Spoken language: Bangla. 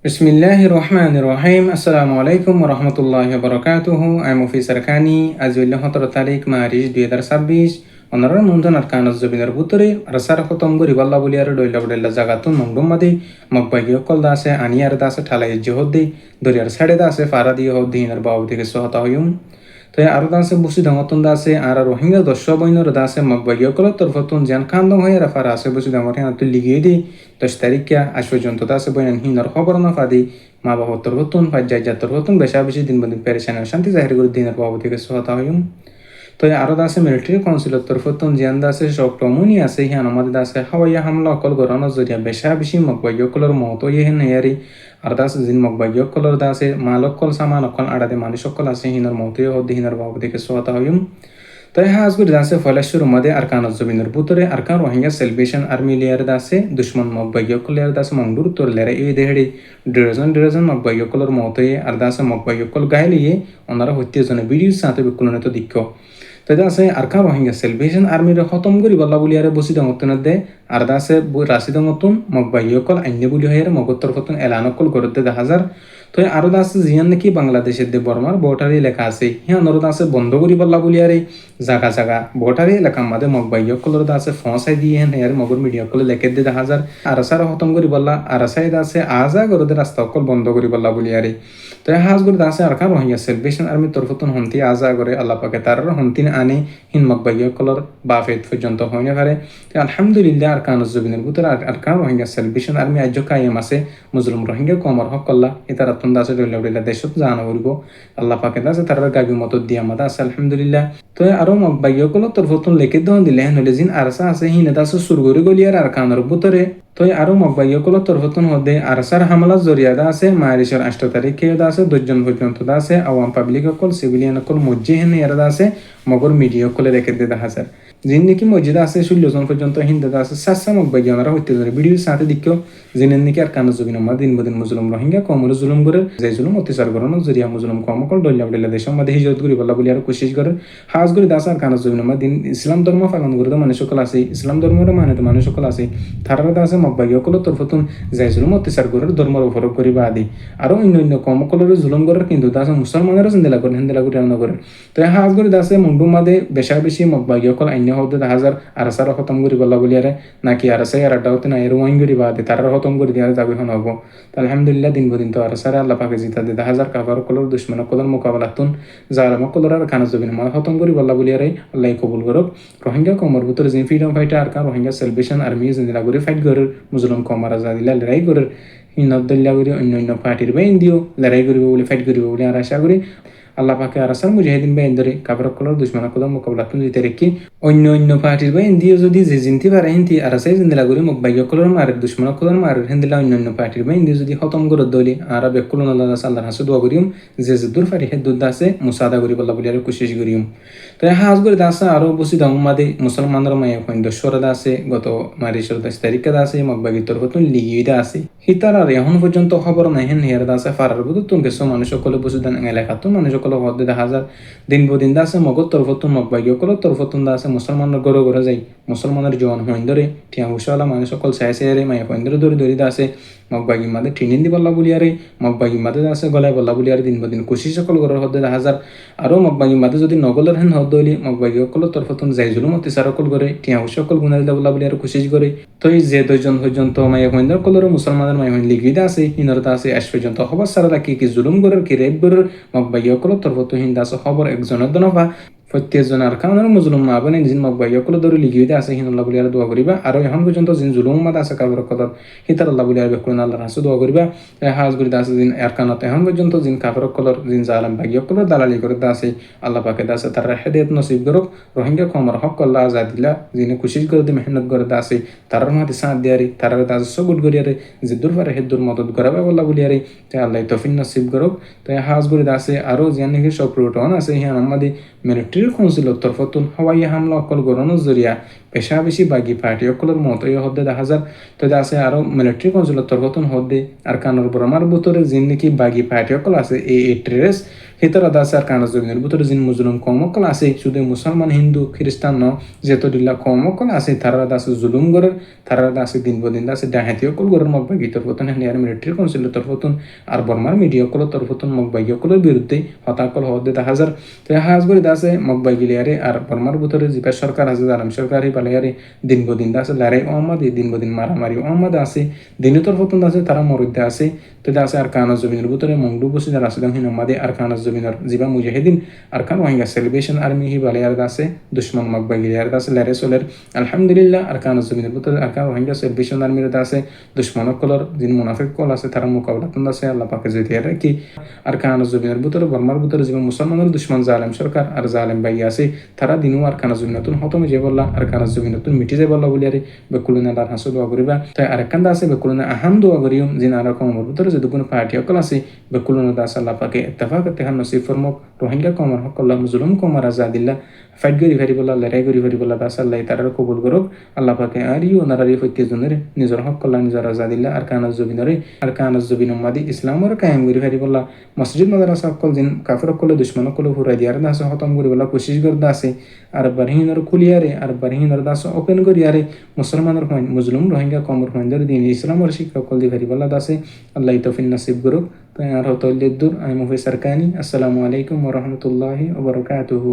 Bismillahir Rahmanir Rahim. Assalamualaikum warahmatullahi wabarakatuh. I'm Officer Khani. Azuillah 17 তারিখ মার্চ 2026 অনারার মন্দন আর কানাজ জবিনের বুতরে রাসার খতম গরি বাল্লা বলিয়ার ডইলা বডেলা জাগাতুন মংডুম মাদি মকবাগিয় কল দাসে আনিয়ার দাসে ঠালাই জহদি দরিয়ার সাড়ে দাসে ফারা দিয়ে হদিনের বাউ থেকে সহতা হইম তো আরো দাসে বুসি দমতন দাসে আর রোহিঙ্গা দশ বইনর দাসে মকবাগিয় কল তরফতুন জান খান্দম হয়ে রাফার আছে বুসি দমতে হাত লিগিয়ে দি 10 তারিখে আজ পর্যন্ত দাসে বইনান হিনর খবর না ফাদি মা বাবা তরফতুন ফাজ্জাইজা তরফতুন বেশা বেশি দিন বদিন পেরেশান শান্তি জাহির করে দিনের বাউ থেকে সহতা হইম তো আরো দাসে মিলিটারি কাউন্সিলের তরফতুন জিয়ান দাসে শক্তমুনি আছে হিয়ান আমাদের দাসে হাওয়াইয়া হামলা অকল গরানো জরিয়া বেশা বেশি মকবাগিয়কলর মহত ইহেন হেয়ারি আর দাসে জিন মকবাগিয়কলর দাসে মালকল সামান অকল আড়াদে মানুষ অকল আছে হিনর মহত হদ্দি হিনর বাবু থেকে সোয়াতা হইম তাই হাজগুড়ি দাসে ফলেশ্বর মধ্যে আরকান জমিনের বুতরে আরকান রোহিঙ্গা সেলিব্রেশন আর্মি লেয়ার দাসে দুশ্মন মকবাগিয়কল লেয়ার দাসে মংডুর তোর লেয়ারে এই দেহেড়ি ডজন মকবাগিয়কলর মহত আর দাসে মকবাগিয়কল গাইলিয়ে ওনারা হত্যে জনে ভিডিও সাথে বিকুলনিত দিক্ষ তাই আছে আরকান রোহিঙ্গা সেলিব্রেশন আর্মির খতম করি বল্লা বলি আরে বসি দমতন দে আর দাসে রাশিদ মতন মকবাগিয়কল আইন্য বলি হয়ে মগত্তর ফতন এলানকল গরতে 10,000 তো আরো আছে জিয়ান নাকি বাংলাদেশের দে বর্মার বর্ডারে লেখা আছে হিয়া নরদ আছে বন্ধ করি বল্লা বলি আরে জাগা জাগা বর্ডারে লেখা মাদে মকবাগিয়কলর দাসে ফসাই দিয়ে হেন হেয়ার মগর মিডিয়া কলে লেখে দে 10,000 আর সারা খতম করি বল্লা আর সাইদ আছে আজা গরদে রাস্তা অকল বন্ধ করি বল্লা বলি আরে তো হাজ গরি দাসে আরকান রোহিঙ্গা সেলিব্রেশন আর্মি তরফতন হন্তি আজা করে আল্লাহ পাকে তার হন্তিন আনে হিন মকবাগিয়কলর বাফেত পর্যন্ত হইনে পারে তো আলহামদুলিল্লাহ আরকান জবিনের ভিতরে আরকান রোহিঙ্গা সেলিব্রেশন আর্মি আজ কায়েম আছে মুসলিম রোহিঙ্গা কমর হক কল্লা এটার আতন দাসে ডইলা দেশত জানা করিব আল্লাহ পাকে দাসে তার গাবি মত দিয়া মাদা আছে আলহামদুলিল্লাহ তো আরো মকবাগিয়কলর তরফতন লেখে দন দিলে হলে জিন আরসা আছে হিনে দাসে সুরগরি গলিয়ার আরকানের ভিতরে তো আরো মকবাগিয়কলর তরফতন হদে আরসার হামলা জরিয়াদা আছে মায়ারিশর 8 তারিখে আছে 10 জন পর্যন্ত আছে আওয়াম পাবলিক অকল সিভিলিয়ান অকল মসজিদ হেনে এরা আছে মগর মিডিয়া অকলে রেখে দে 10,000 যিনি নাকি মসজিদ আছে 16 জন পর্যন্ত হিন্দা আছে সাসা মকবাগিয়নরা হইতে ধরে ভিডিওর সাথে দিকেও জিনেন নাকি আর কানা জবিন মা দিন বদিন মুসলিম রোহিঙ্গা কমর জুলুম করে যে জুলুম অত্যাচার করানো জরিয়া মুসলিম কম অকল ডল্লা দেশের মধ্যে হিজরত করি বলা বলি আর কোশিশ করে হাজ করে দাস আর কানা জবিন মা দিন ইসলাম ধর্ম পালন করে মানুষ সকল আছে ইসলাম ধর্মের মানে মানুষ সকল আছে তারা আছে মকবাগিয়কলর তরফতুন যে জুলুম অত্যাচার করে ধর্মের উপর করিবা আদি আরো অন্য কম অকলের জুলুম করার কিন্তু দাস মুসলমানেরও জিন্দেলা করেন হিন্দেলা করে রান্না করে তো হাজ করে দাসে মুন্ডু মাদে বেশা বেশি মকবাগিয়কল আইন্য হতে 10,000 আর সারা খতম করি বলা বলি আরে নাকি আর সাই আর আড্ডা হতে না এর ওয়াইন করি বাদে তারা খতম করে দিয়ে যাবে হন হবো তো আলহামদুলিল্লাহ দিন বদিন তো আর সারা আল্লাহ পাকে জিতা দে 10,000 কাফার কলর দুশ্মন কলর মোকাবেলাতুন জালাম কলর আর খানা জবিন মা খতম করি বলা বলি আরে আল্লাহ কবুল করুক রোহিঙ্গা কমর ভিতরে যে ফ্রিডম ফাইটার আর রোহিঙ্গা সেলিব্রেশন আর্মি জিন্দেলা করে ফাইট করে মুসলিম কমার আজাদিল্লা লড়াই করে ইনদুল্লাহ করে অন্য পার্টির বাইন দিও লড়াই করিব বলে ফাইট করিব বলে আর আশা করি আল্লাহ পাকে আর আসার মুজাহিদিন বাইন ধরে কাফের কলর দুশ্মন কলর মোকাবেলাতুন জিতে রেখি অন্য পার্টির বাইন দিও যদি যে জিনতি পারে হিন্তি আর আসাই জিন্দেলা করে মকবাগিয় কলর মারে দুশ্মন কলর মারে হিন্দিলা অন্য পার্টির বাইন দিও যদি খতম করে দলি আর বেকুলন আল্লাহ আল্লাহর হাসে দোয়া করিম যে দূর ফারি হে দুধ আছে মুসাদা করি বল্লা বলি আর কোশিশ করিম তো হাজ করে দাসা আরো বসি দাম মাদে মুসলমানদের মায়ে কইন দশরা আছে গত মারিশর 10 তারিখে আছে মকবাগি তরফতুন লিগিদা আছে হিতার আর এখন পর্যন্ত খবর নাই হেন হের দাসে ফারার বুদু তুন কেসো মানুষ সকলে বসি দান এলাকাতুন মানুষ সকলে হদে 10,000 দিন বদিন দাসে মগত তরফতুন মকবাগি সকলে তরফতুন দাসে মুসলমানের গড়ে গড়ে যাই মুসলমানের জওয়ান হইন ধরে টিয়া হুশালা মানুষ সকল সাই সাইরে মায়ে কইন ধরে দাসে মকবাগি মাদে টিনিন দি বল্লা বলি আরে মকবাগি মাদে দাসে গলায় বল্লা বলি আর দিন বদিন কোশিশ সকল গড়ে হদে 10,000 আরো মকবাগি মাদে যদি নগলের হেন হদ দলি মকবাগি সকলে তরফতুন যাই জুলুম অত্যাচার সকল করে টিয়া হুশ সকল গুনারি বল্লা বলি আর কোশিশ করে তো এই যে 2 জন পর্যন্ত মায়ে কইন কলর মুসলমানের মায়ে হইন লিগিদা আছে হিনরতা আছে আজ পর্যন্ত খবর সারা কি জুলুম গরের কি রেপ গরের মকবাগি সকলে তরফতুন হিন্দা আছে খবর একজনের দনফা প্রত্যেকজন আর কারণ মুসলিম মা বনে জিন মকবাগিয়কলে ধরে লিগিয়ে আছে হিনুল্লাহ বলি আর দোয়া করিবা আর এখন পর্যন্ত জিন জুলুম মাদ আছে কাবর কদর হিতার আল্লাহ বলি আর বেকুন আল্লাহর হাসে দোয়া করিবা হাজ করি দাসে জিন আর কানাতে এখন পর্যন্ত জিন কাফর কলর জিন জালাম বাগিয়কলে দালালি করে দাসে আল্লাহ পাকে দাসে তার হেদায়েত নসিব করুক রোহিঙ্গা কমর হক আল্লাহ আজাদিল্লাহ জিনে কোশিশ করে দি মেহনত করে দাসে তার মাঝে সাথ দিয়ারি তার দাসে সবুট করিয়ারে যে দূর পারে হেদুর মদত করাবে আল্লাহ বলি আরে তে আল্লাহ তৌফিক নসিব করুক তো হাজ করি দাসে আরো জিয়ান নাকি সব প্রোটন আছে হিয়ান আমাদের মিলিটারি মিলিটারি কাউন্সিলের তরফতুন হওয়াই হামলা অকল গড়ানোর জরিয়া পেশা বেশি বাগি পার্টি অকলের মত এই হদ্দে দেখা যার তবে আছে আরও মিলিটারি কাউন্সিলের তরফতুন হদ্দে আর কানুর বরমার ভিতরে যিন নাকি বাগি পার্টি অকল আছে এই ট্রেস ভিতরে আছে আর কানুর জমিনের ভিতরে যিন মুজলুম কম অকল আছে শুধু মুসলমান হিন্দু খ্রিস্টান ন যেহেতু দিল্লা কম অকল আছে তারা আছে জুলুম গড়ের তারা আছে দিন বদিন আছে ডাহাতি অকল গড়ের মগ বাগি তরফতুন হেনিয়ার মিলিটারি কাউন্সিলের তরফতুন আর বর্মার মিডিয়া অকলের তরফতুন মগ বাগি অকলের বিরুদ্ধে হতাকল হদ্দে দেখা যার তো হাজ করে দাসে মগ বাগিলিয়ারে আর বর্মার ভিতরে যে সরকার আছে আরাম সরকার হি পালিয়ারে দিন বদিন আছে লড়াই অহমদ দিন বদিন মারামারি অহমদ আছে দিনের তরফতুন আছে তারা মরুদ্দে আছে তো আছে আর কানাজ জমিনের ভিতরে মংডু বসে যারা আছে হিন আমাদে আর কানাজ জমিনের জিবা মুজাহিদিন আর কান ওয়াঙ্গা সেলিব্রেশন আর্মি হি বালিয়ার দাসে দুশ্মন মগ বাগিলিয়ার দাসে লড়াই চলের আলহামদুলিল্লাহ আর কানাজ জমিনের ভিতরে আর কান ওয়াঙ্গা সেলিব্রেশন আর্মির দাসে দুশ্মন কলর যিন মুনাফিক কল আছে তারা মোকাবিলা তুন আছে আল্লাহ পাকে যদি রাখি আর কানাজ জমিনের ভিতরে বর্মার ভিতরে জীবন মুসলমানের দুশ্মন জালেম সরকার আর জালেম বাই আছে তারা দিনও আর কানাজ জমিনতুন হতমে যে বললা আর কানাজ জমিনতুন মিটি যে বললা বলি আরে বেকুলনা আল্লাহর হাসু দোয়া করিবা তাই আরেকখান আছে বেকুলনা আহাম দোয়া করিও যিন আর কমর ভিতরে যে দুগুণ পার্টি অকল আছে বেকুলনা দাস আল্লাহ পাকে ইত্তেফাক তেহান নসিব ফরমক রোহিঙ্গা কমর হকল্লা মুজলুম কমর আজাদিল্লাহ ফাইট গরি ভারি বলা লড়াই গরি ভারি বলা দাস আল্লাহ তারা কবুল করুক আল্লাহ পাকে আর ইউ নারারি প্রত্যেকজনের নিজের হকল্লা নিজের আজাদিল্লাহ আর কানাজ জমিনরে আর কানাজ জমিন মাদি ইসলামর কায়েম গরি ভারি বলা মসজিদ মাদ্রাসা সকল দিন কাফের সকলে দুশ্মন সকলে হুরাই দিয়ার দাস খতম করি বলা কোশিশ করতে আছে আর বারহিনর খুলিয়ারে আর বারহিনর দাস ওপেন করিয়ারে মুসলমানের হয় মুসলিম রোহিঙ্গা কমর হইন্দর দিন ইসলামর শিক্ষা সকল দি ভারি বলা দাসে আল্লাহ তৌফিক নসিব করুক তো আর হতল দূর আমি মুফি সরকানি আসসালামু আলাইকুম ওয়া রাহমাতুল্লাহি ওয়া বারাকাতুহু।